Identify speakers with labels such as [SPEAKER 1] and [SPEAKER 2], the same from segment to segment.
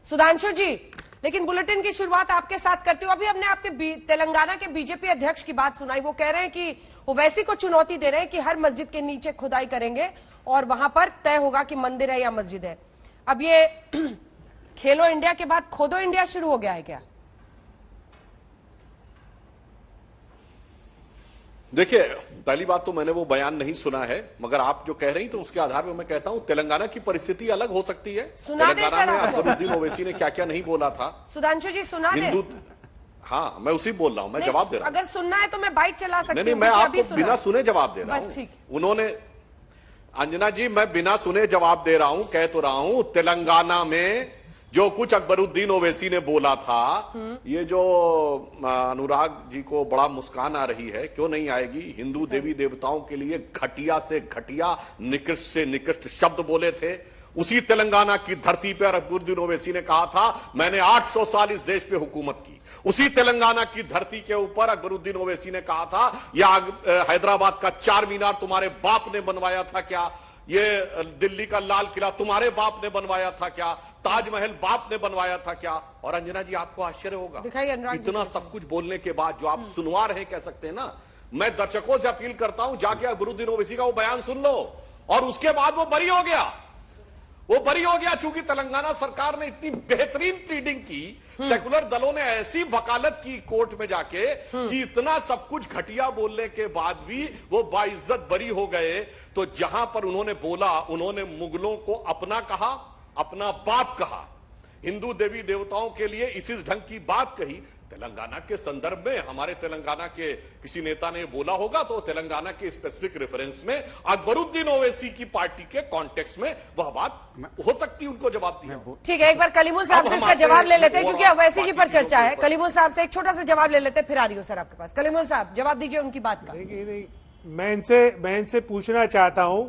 [SPEAKER 1] सुधांशु जी, लेकिन बुलेटिन की शुरुआत आपके साथ करती हूँ। अभी हमने आपके तेलंगाना के बीजेपी अध्यक्ष की बात सुनाई। वो कह रहे हैं कि ओवैसी को चुनौती दे रहे हैं कि हर मस्जिद के नीचे खुदाई करेंगे और वहां पर तय होगा कि मंदिर है या मस्जिद है। अब ये खेलो इंडिया के बाद खोदो इंडिया शुरू हो गया है क्या?
[SPEAKER 2] देखिए, पहली बात तो मैंने वो बयान नहीं सुना है, मगर आप जो कह रही तो उसके आधार पर मैं कहता हूं तेलंगाना की परिस्थिति अलग हो सकती है। तेलंगाना में अकबरुद्दीन ओवैसी ने क्या क्या नहीं बोला था।
[SPEAKER 1] सुधांशु जी सुना
[SPEAKER 2] हिंदू, हाँ मैं उसी बोल रहा हूं, मैं जवाब दे रहा हूं।
[SPEAKER 1] अगर सुनना है तो मैं बाइट चला सकती हूँ।
[SPEAKER 2] नहीं, मैं आपको बिना सुने जवाब दे रहा हूं। उन्होंने, अंजना जी, मैं बिना सुने जवाब दे रहा हूं। कह तो रहा हूं तेलंगाना में जो कुछ अकबरुद्दीन ओवैसी ने बोला था, ये जो अनुराग जी को बड़ा मुस्कान आ रही है, क्यों नहीं आएगी। हिंदू देवी देवताओं के लिए घटिया से घटिया, निकृष्ट से निकृष्ट शब्द बोले थे। उसी तेलंगाना की धरती पर अकबरुद्दीन ओवैसी ने कहा था मैंने 800 साल इस देश पे हुकूमत की। उसी तेलंगाना की धरती के ऊपर अकबरुद्दीन ओवैसी ने कहा था यह हैदराबाद का 4 मीनार तुम्हारे बाप ने बनवाया था क्या, ये दिल्ली का लाल किला तुम्हारे बाप ने बनवाया था क्या, ताजमहल बाप ने बनवाया था क्या। और अंजना जी, आपको आश्चर्य होगा, इतना सब कुछ बोलने के बाद जो आप सुनवा रहे कह सकते हैं ना, मैं दर्शकों से अपील करता हूं जाके अकबरुद्दीन ओवैसी का वो बयान सुन लो। और उसके बाद वो बरी हो गया, वो बरी हो गया चूंकि तेलंगाना सरकार ने इतनी बेहतरीन प्लीडिंग की, सेकुलर दलों ने ऐसी वकालत की कोर्ट में जाके कि इतना सब कुछ घटिया बोलने के बाद भी वो बाइज्जत बरी हो गए। तो जहां पर उन्होंने बोला, उन्होंने मुगलों को अपना कहा, अपना बाप कहा, हिंदू देवी देवताओं के लिए इसी ढंग की बात कही। तेलंगाना के संदर्भ में हमारे तेलंगाना के किसी नेता ने बोला होगा तो तेलंगाना के स्पेसिफिक रेफरेंस में अकबरुद्दीन ओवैसी की पार्टी के कॉन्टेक्स्ट में वह बात हो सकती है, उनको जवाब दिया।
[SPEAKER 1] ठीक है, एक बार कलीमुल साहब से इसका जवाब ले लेते हैं क्योंकि ओवैसी जी पर चर्चा है। कलीमुल साहब से एक छोटा सा जवाब ले लेते हैं, फिर आ रही हो सर आपके पास। कलीमुल साहब जवाब दीजिए उनकी बात का।
[SPEAKER 3] नहीं, मैं इनसे पूछना चाहता हूं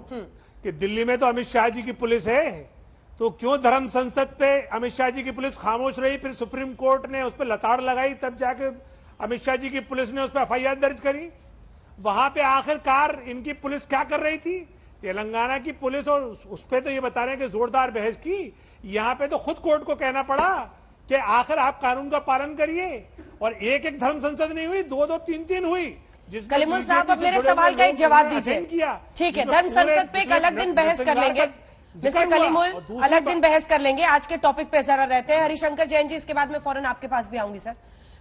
[SPEAKER 3] कि दिल्ली में तो अमित शाह जी की पुलिस है, तो क्यों धर्म संसद पे अमित शाह जी की पुलिस खामोश रही, फिर सुप्रीम कोर्ट ने उस पर लताड़ लगाई, तब जाके अमित शाह जी की पुलिस ने उस पर एफआईआर दर्ज करी। वहां पे आखिरकार इनकी पुलिस क्या कर रही थी? तेलंगाना की पुलिस, और उस पर तो ये बता रहे हैं कि जोरदार बहस की। यहाँ पे तो खुद कोर्ट को कहना पड़ा कि आखिर आप कानून का पालन करिए। और एक धर्म संसद नहीं हुई, 2-2, 3-3 हुई।
[SPEAKER 1] कलीमुल साहब, अब मेरे सवाल का एक जवाब दीजिए। ठीक है, धर्म संसद पे एक अलग दिन बहस कर लेंगे मिस्टर कलीमुल, अलग दिन बहस कर लेंगे। आज के टॉपिक पे जरा रहते हैं। हरिशंकर जैन जी, इसके बाद मैं फौरन आपके पास भी आऊंगी सर।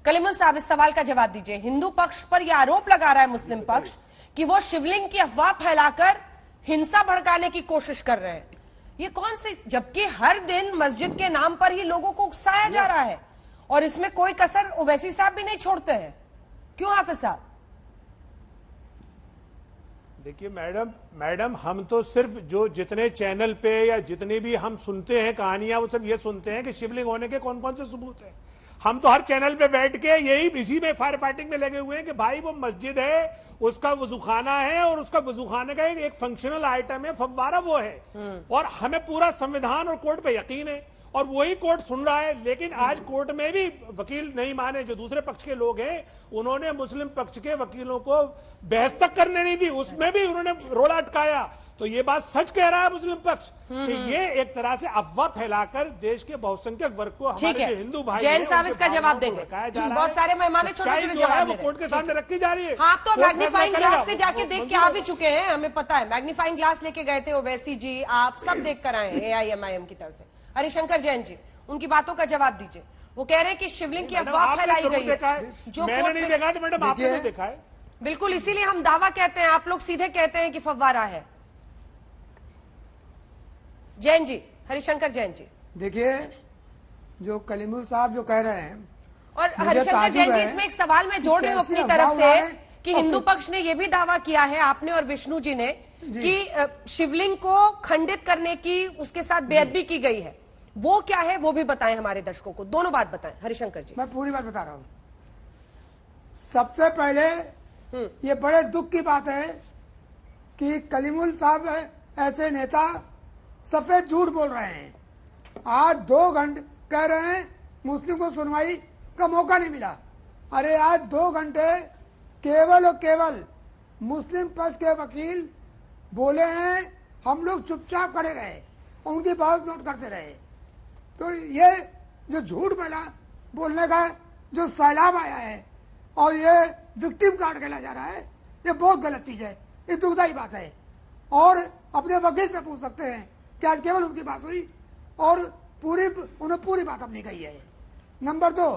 [SPEAKER 1] कलीमुल साहब, इस सवाल का जवाब दीजिए। हिंदू पक्ष पर यह आरोप लगा रहा है मुस्लिम पक्ष कि वो शिवलिंग की अफवाह फैलाकर हिंसा भड़काने की कोशिश कर रहे हैं। ये कौन सी, जबकि हर दिन मस्जिद के नाम पर ही लोगों को उकसाया जा रहा है और इसमें कोई कसर ओवैसी साहब भी नहीं छोड़ते हैं। क्यों हाफिज साहब?
[SPEAKER 3] देखिए मैडम, हम तो सिर्फ जो जितने चैनल पे या जितने भी हम सुनते हैं कहानियां, वो सब ये सुनते हैं कि शिवलिंग होने के कौन कौन से सबूत हैं। हम तो हर चैनल पे बैठ के यही इसी में फायर फाइटिंग में लगे हुए हैं कि भाई वो मस्जिद है, उसका वजूखाना है और उसका वजूखाने का एक फंक्शनल आइटम है, फव्वारा वो है। और हमें पूरा संविधान और कोर्ट पे यकीन है और वही कोर्ट सुन रहा है। लेकिन आज कोर्ट में भी वकील नहीं माने, जो दूसरे पक्ष के लोग हैं, उन्होंने मुस्लिम पक्ष के वकीलों को बहस तक करने नहीं दी, उसमें भी उन्होंने रोड़ा अटकाया। तो ये बात सच कह रहा है मुस्लिम पक्ष कि ये एक तरह से अफवाह फैलाकर देश के बहुसंख्यक वर्ग को, हमारे जो हिंदू भाई
[SPEAKER 1] जैन साहब इसका जवाब देंगे। बहुत सारे मेहमान छोटे-छोटे जवाब
[SPEAKER 3] कोर्ट के सामने रखी जा रही है।
[SPEAKER 1] हाँ, तो मैग्नीफाइंग ग्लास से जाके देख के आ भी चुके हैं, हमें पता है। मैग्नीफाइंग ग्लास लेके गए थे ओवैसी जी, आप सब देख कर आए हैं AIMIM की तरफ से। हरिशंकर जैन जी, उनकी बातों का जवाब दीजिए। वो कह रहे हैं कि शिवलिंग की अफवाह फैलाई गई है, जो
[SPEAKER 3] मैंने नहीं देखा, तो मैडम आपने नहीं देखा है।
[SPEAKER 1] बिल्कुल, इसीलिए हम दावा कहते हैं, आप लोग सीधे कहते हैं कि फव्वारा है। जैन जी, हरिशंकर जैन जी,
[SPEAKER 4] देखिए जो कलीमुल साहब जो कह रहे हैं,
[SPEAKER 1] और हरिशंकर जैन जी, इसमें एक सवाल मैं जोड़ रही हूँ अपनी तरफ से कि हिंदू पक्ष ने यह भी दावा किया है, आपने और विष्णु जी ने, कि शिवलिंग को खंडित करने की उसके साथ बेअदबी की गई है। वो क्या है वो भी बताएं हमारे दर्शकों को, दोनों बात बताएं। हरिशंकर जी,
[SPEAKER 4] मैं पूरी बात बता रहा हूं। सबसे पहले ये बड़े दुख की बात है कि कलीमुल साहब ऐसे नेता सफेद झूठ बोल रहे हैं। आज 2 घंटे कह रहे हैं मुस्लिम को सुनवाई का मौका नहीं मिला। अरे आज 2 घंटे केवल और केवल मुस्लिम पक्ष के वकील बोले हैं, हम लोग चुपचाप खड़े रहे और उनकी बात नोट करते रहे। तो ये जो झूठ बोलने का जो सैलाब आया है और ये विक्टिम कार्ड खेला जा रहा है, ये बहुत गलत चीज है, ये दुखदायी बात है। और अपने वकील से पूछ सकते हैं कि आज केवल उनकी बात हुई और उन्होंने पूरी बात अपनी कही है। नंबर 2,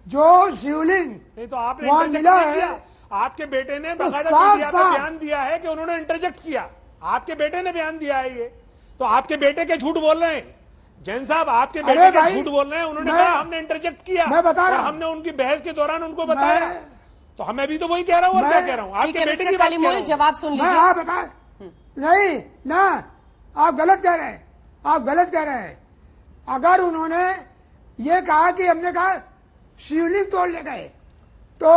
[SPEAKER 4] जो शिवलिंग
[SPEAKER 3] नहीं तो आपने
[SPEAKER 4] वहां
[SPEAKER 3] इंटरजेक्ट
[SPEAKER 4] मिला
[SPEAKER 3] नहीं
[SPEAKER 4] है,
[SPEAKER 3] किया। आपके बेटे ने
[SPEAKER 4] तो
[SPEAKER 3] बाकायदा
[SPEAKER 4] साफ
[SPEAKER 3] मीडिया पे
[SPEAKER 4] साफ
[SPEAKER 3] बयान दिया है कि उन्होंने इंटरजेक्ट किया। आपके बेटे ने बयान दिया है ये, तो आपके बेटे के झूठ बोल रहे हैं जैन साहब, आपके
[SPEAKER 4] अरे
[SPEAKER 3] बेटे के
[SPEAKER 4] भाई,
[SPEAKER 3] झूठ बोल रहे हैं। उन्होंने
[SPEAKER 4] मैं-
[SPEAKER 3] कहा हमने इंटरजेक्ट किया,
[SPEAKER 4] मैं बता रहा
[SPEAKER 3] और
[SPEAKER 4] हूं।
[SPEAKER 3] हमने उनकी बहस के दौरान उनको बताया। तो हमें भी तो वही कह रहा हूं और
[SPEAKER 4] मैं-
[SPEAKER 3] क्या कह रहा हूं,
[SPEAKER 1] ठीक
[SPEAKER 3] आपके
[SPEAKER 1] है
[SPEAKER 3] बेटे की
[SPEAKER 1] मिस्टर
[SPEAKER 3] बात कह रहा
[SPEAKER 1] कलीमुल,
[SPEAKER 3] हूं।
[SPEAKER 1] जवाब सुन
[SPEAKER 4] मैं
[SPEAKER 1] लीजिए।
[SPEAKER 4] आप बता नहीं ना, आप गलत कह रहे हैं, आप गलत कह रहे हैं। अगर उन्होंने ये कहा कि हमने कहा शिवलिंग तोड़ ले गए, तो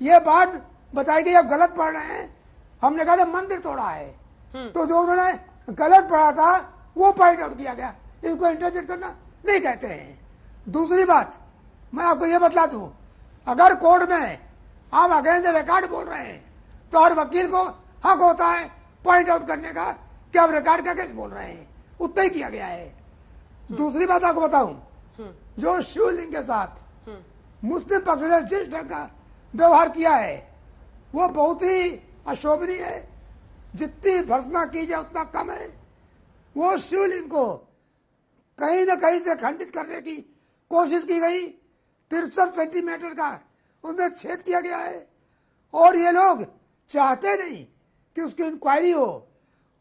[SPEAKER 4] ये बात बताई गई आप गलत पढ़ रहे हैं। हमने कहा था मंदिर तोड़ा है, तो जो उन्होंने गलत पढ़ा था वो पॉइंट आउट किया गया। इसको इंटरजेक्ट करना नहीं कहते हैं। दूसरी बात मैं आपको ये बतला दूं, अगर कोर्ट में आप अगेंस्ट द रिकॉर्ड बोल रहे हैं तो हर वकील को हक होता है पॉइंट आउट करने का कि आप रिकॉर्ड का कैसे बोल रहे हैं, उतना ही किया गया है। दूसरी बात आपको बताऊं, जो शिवलिंग के साथ मुस्लिम पक्ष ने जिस ढंग का व्यवहार किया है वो बहुत ही अशोभनीय है। जितनी भर्त्सना की जाए उतना कम है। वो शिवलिंग को कहीं न कहीं से खंडित करने की कोशिश की गई। 63 सेंटीमीटर का उसमें छेद किया गया है और ये लोग चाहते नहीं कि उसकी इंक्वायरी हो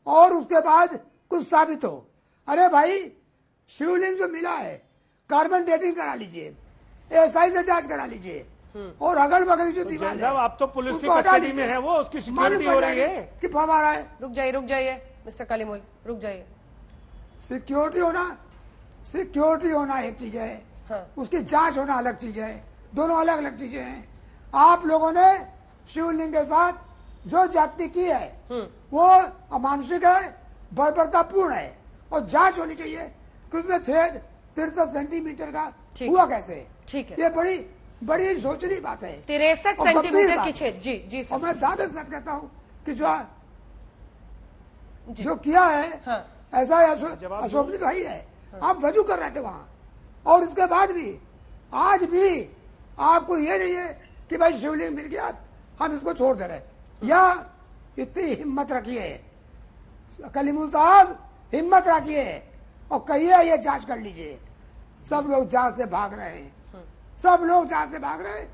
[SPEAKER 4] और उसके बाद कुछ साबित हो। अरे भाई, शिवलिंग जो मिला है कार्बन डेटिंग करा लीजिए, एएसआई से जांच करा लीजिए और अगल बगल जो दीवार
[SPEAKER 3] साहब, आप तो पुलिस की
[SPEAKER 4] उसको हटा
[SPEAKER 3] कस्टडी में
[SPEAKER 4] लीजिए।
[SPEAKER 3] है, वो उसकी
[SPEAKER 4] मालूम
[SPEAKER 3] सिक्योरिटी हो
[SPEAKER 4] पड़
[SPEAKER 3] रही
[SPEAKER 4] जाएगी
[SPEAKER 3] है।
[SPEAKER 4] कि फवारा है।
[SPEAKER 1] रुक जाइए मिस्टर कलीमुल, रुक जाइए।
[SPEAKER 4] सिक्योरिटी होना एक चीज है,
[SPEAKER 1] हाँ।
[SPEAKER 4] उसकी जांच होना अलग चीज है। दोनों अलग अलग चीजें हैं। आप लोगों ने शिवलिंग के साथ जो जाति की है वो अमानुषिक है, बर्बरतापूर्ण है और जांच होनी चाहिए कि उसमें छेद 63 सेंटीमीटर का
[SPEAKER 1] ठीक
[SPEAKER 4] हुआ
[SPEAKER 1] है।
[SPEAKER 4] कैसे।
[SPEAKER 1] ठीक है।
[SPEAKER 4] ये बड़ी बड़ी सोचनी बात है।
[SPEAKER 1] 63
[SPEAKER 4] और गंभीर
[SPEAKER 1] सेंटीमीटर
[SPEAKER 4] बात
[SPEAKER 1] की
[SPEAKER 4] है।
[SPEAKER 1] छेद। जी
[SPEAKER 4] और
[SPEAKER 1] सर,
[SPEAKER 4] मैं दावे के साथ कहता हूँ कि
[SPEAKER 1] जी।
[SPEAKER 4] जो किया है
[SPEAKER 1] हाँ।
[SPEAKER 4] ऐसा अशोभनीय तो ही है। आप वजू कर रहे थे वहां और उसके बाद भी आज भी आपको ये नहीं है कि भाई शिवलिंग मिल गया हम इसको छोड़ दे रहे, या इतनी हिम्मत रखिए कलीमुल साहब, हिम्मत रखिए और कहिए ये जांच कर लीजिए। सब लोग जांच से भाग रहे हैं, सब लोग जांच से भाग रहे हैं।